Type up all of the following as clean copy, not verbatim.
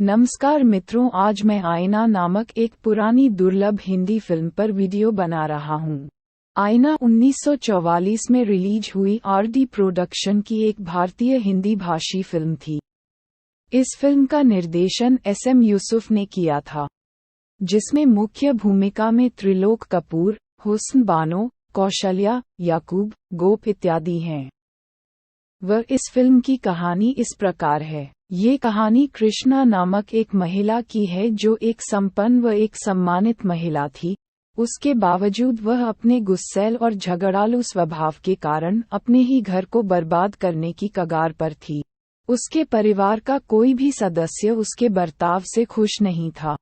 नमस्कार मित्रों, आज मैं आईना नामक एक पुरानी दुर्लभ हिंदी फिल्म पर वीडियो बना रहा हूँ। आईना 1944 में रिलीज हुई आरडी प्रोडक्शन की एक भारतीय हिंदी भाषी फिल्म थी। इस फिल्म का निर्देशन एसएम यूसुफ ने किया था, जिसमें मुख्य भूमिका में त्रिलोक कपूर, हुस्न बानो, कौशल्या, याकूब, गोप इत्यादि हैं। इस फिल्म की कहानी इस प्रकार है। ये कहानी कृष्णा नामक एक महिला की है जो एक संपन्न व एक सम्मानित महिला थी। उसके बावजूद वह अपने गुस्सैल और झगड़ालू स्वभाव के कारण अपने ही घर को बर्बाद करने की कगार पर थी। उसके परिवार का कोई भी सदस्य उसके बर्ताव से खुश नहीं था।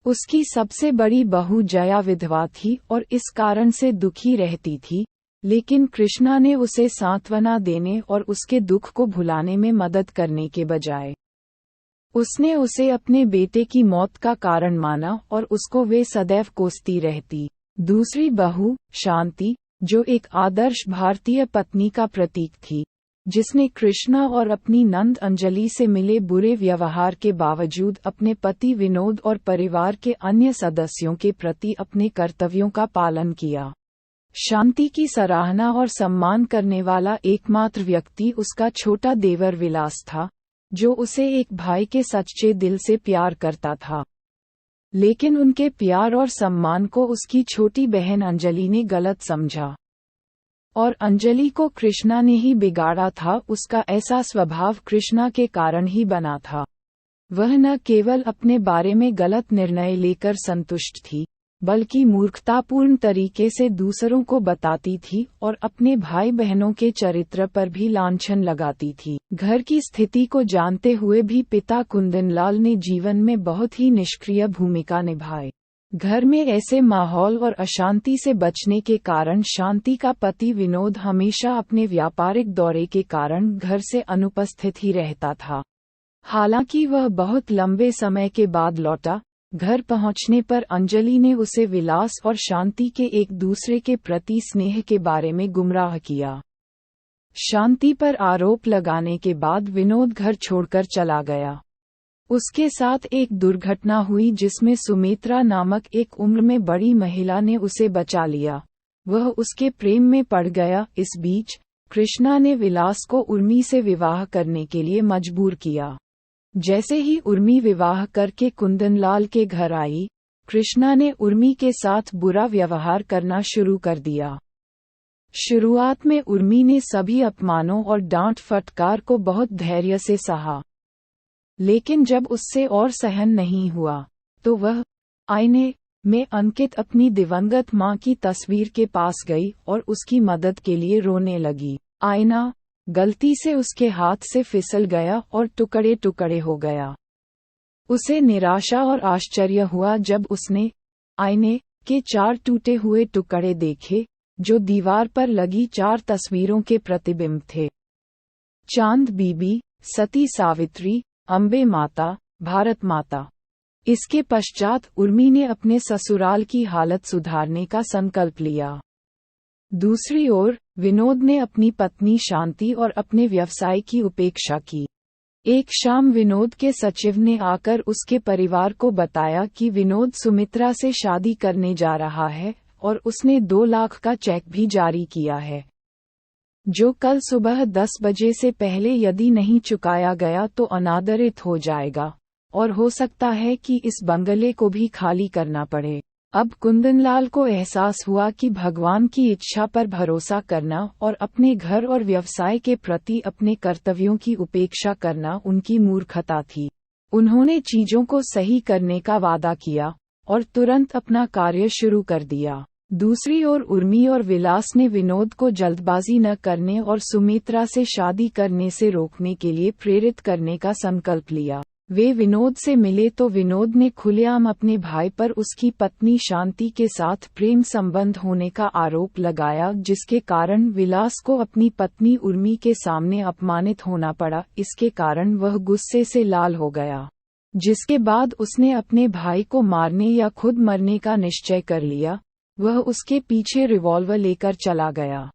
उसकी सबसे बड़ी बहू जया विधवा थी और इस कारण से दुखी रहती थी, लेकिन कृष्णा ने उसे सांत्वना देने और उसके दुख को भुलाने में मदद करने के बजाय उसने उसे अपने बेटे की मौत का कारण माना और उसको वे सदैव कोसती रहती। दूसरी बहू शांति, जो एक आदर्श भारतीय पत्नी का प्रतीक थी, जिसने कृष्णा और अपनी नंद अंजलि से मिले बुरे व्यवहार के बावजूद अपने पति विनोद और परिवार के अन्य सदस्यों के प्रति अपने कर्तव्यों का पालन किया। शांति की सराहना और सम्मान करने वाला एकमात्र व्यक्ति उसका छोटा देवर विलास था, जो उसे एक भाई के सच्चे दिल से प्यार करता था। लेकिन उनके प्यार और सम्मान को उसकी छोटी बहन अंजलि ने गलत समझा, और अंजलि को कृष्णा ने ही बिगाड़ा था। उसका ऐसा स्वभाव कृष्णा के कारण ही बना था। वह न केवल अपने बारे में गलत निर्णय लेकर संतुष्ट थी, बल्कि मूर्खतापूर्ण तरीके से दूसरों को बताती थी और अपने भाई बहनों के चरित्र पर भी लांछन लगाती थी। घर की स्थिति को जानते हुए भी पिता कुंदनलाल ने जीवन में बहुत ही निष्क्रिय भूमिका निभाई। घर में ऐसे माहौल और अशांति से बचने के कारण शांति का पति विनोद हमेशा अपने व्यापारिक दौरे के कारण घर से अनुपस्थित ही रहता था। हालांकि वह बहुत लंबे समय के बाद लौटा। घर पहुंचने पर अंजलि ने उसे विलास और शांति के एक दूसरे के प्रति स्नेह के बारे में गुमराह किया। शांति पर आरोप लगाने के बाद विनोद घर छोड़कर चला गया। उसके साथ एक दुर्घटना हुई जिसमें सुमित्रा नामक एक उम्र में बड़ी महिला ने उसे बचा लिया। वह उसके प्रेम में पड़ गया। इस बीच कृष्णा ने विलास को उर्मी से विवाह करने के लिए मजबूर किया। जैसे ही उर्मी विवाह करके कुंदनलाल के घर आई, कृष्णा ने उर्मी के साथ बुरा व्यवहार करना शुरू कर दिया। शुरुआत में उर्मी ने सभी अपमानों और डांट फटकार को बहुत धैर्य से सहा, लेकिन जब उससे और सहन नहीं हुआ तो वह आईने में अंकित अपनी दिवंगत मां की तस्वीर के पास गई और उसकी मदद के लिए रोने लगी। आईना गलती से उसके हाथ से फिसल गया और टुकड़े टुकड़े हो गया। उसे निराशा और आश्चर्य हुआ जब उसने आईने के 4 टूटे हुए टुकड़े देखे, जो दीवार पर लगी 4 तस्वीरों के प्रतिबिंब थे। चांद बीबी, सती सावित्री, अम्बे माता, भारत माता। इसके पश्चात उर्मी ने अपने ससुराल की हालत सुधारने का संकल्प लिया। दूसरी ओर विनोद ने अपनी पत्नी शांति और अपने व्यवसाय की उपेक्षा की। एक शाम विनोद के सचिव ने आकर उसके परिवार को बताया कि विनोद सुमित्रा से शादी करने जा रहा है और उसने 2 लाख का चेक भी जारी किया है, जो कल सुबह 10 बजे से पहले यदि नहीं चुकाया गया तो अनादरित हो जाएगा और हो सकता है कि इस बंगले को भी खाली करना पड़े। अब कुंदनलाल को एहसास हुआ कि भगवान की इच्छा पर भरोसा करना और अपने घर और व्यवसाय के प्रति अपने कर्तव्यों की उपेक्षा करना उनकी मूर्खता थी। उन्होंने चीजों को सही करने का वादा किया और तुरंत अपना कार्य शुरू कर दिया। दूसरी ओर उर्मी और विलास ने विनोद को जल्दबाजी न करने और सुमित्रा से शादी करने से रोकने के लिए प्रेरित करने का संकल्प लिया। वे विनोद से मिले तो विनोद ने खुलेआम अपने भाई पर उसकी पत्नी शांति के साथ प्रेम संबंध होने का आरोप लगाया, जिसके कारण विलास को अपनी पत्नी उर्मी के सामने अपमानित होना पड़ा। इसके कारण वह गुस्से से लाल हो गया, जिसके बाद उसने अपने भाई को मारने या खुद मरने का निश्चय कर लिया। वह उसके पीछे रिवॉल्वर लेकर चला गया।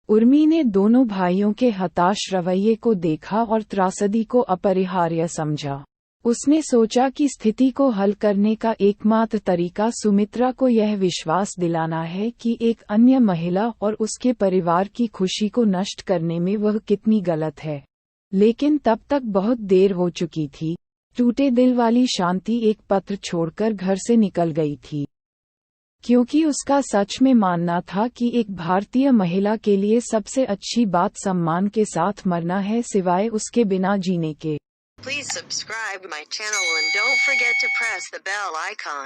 उर्मी ने दोनों भाइयों के हताश रवैये को देखा और त्रासदी को अपरिहार्य समझा। उसने सोचा कि स्थिति को हल करने का एकमात्र तरीका सुमित्रा को यह विश्वास दिलाना है कि एक अन्य महिला और उसके परिवार की खुशी को नष्ट करने में वह कितनी गलत है। लेकिन तब तक बहुत देर हो चुकी थी। टूटे दिल वाली शांति एक पत्र छोड़कर घर से निकल गई थी, क्योंकि उसका सच में मानना था कि एक भारतीय महिला के लिए सबसे अच्छी बात सम्मान के साथ मरना है, सिवाय उसके बिना जीने के। Please subscribe my channel and don't forget to press the bell icon.